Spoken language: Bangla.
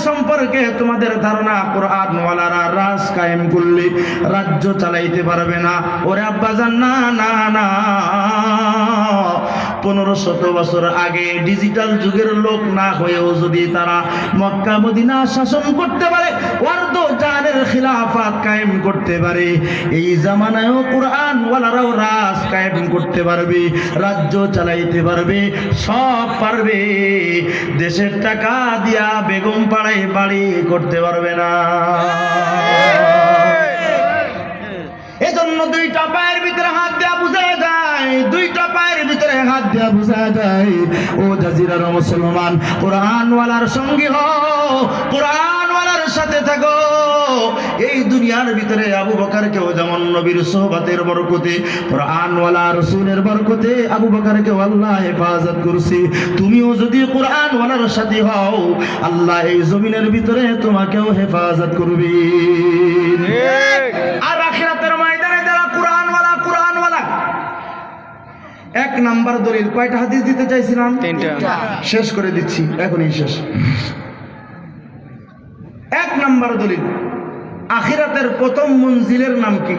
সম্পর্কে তোমাদের ধারণা কোরআন ওয়ালারা রাজ কায়েম করলে রাজ্য চালাইতে পারবে না। ওরে আব্বাজান, না না না, 1500 বছর আগে ডিজিটাল যুগের লোক না হয়েও যদি তারা মক্কা মদিনা শাসন করতে পারে, ওয়ার্দ জানের খিলাফত কায়েম করতে পারে, এই জামানায়ও কোরআন ওয়ালারাও রাজ কায়েম করতে পারবে, রাজ্য চালাইতে পারবে, সব পারবে। দেশের টাকা দিয়া বেগম পাড়ায় বাড়ি করতে পারবে না। এজন্য দুইটা পায়ের ভিতরে হাত দেয়া বুঝা যায়, দুইটা পায়ের ভিতরে হাত দেয়া বুঝা যায়। ও জাজিরার মুসলমান, কোরআন ওয়ালার সঙ্গী হও, কোরআন ওয়ালার সাথে থাকো। এই দুনিয়ার ভিতরে আবু বকরকেও যেমন নবীর সোহবতের বরকতে, কোরআন ওয়ালা রাসূলের বরকতে আবু বকরকে আল্লাহ হেফাজত করছি। তুমিও যদি কোরআন ওয়ালার সাথে হও, আল্লাহ এই জমিনের ভিতরে তোমাকেও হেফাজত করবে। আর আখিরাতের ময়দানে যারা কোরআন ওয়ালা, কোরআন ওয়ালা, এক নাম্বার দলিল। কয়টা হাদিস দিতে চাইছিলাম? 3টা। শেষ করে দিচ্ছি, এখনই শেষ। এক নাম্বার দলিল, আখিরাতের প্রথম মঞ্জিলের নাম কি?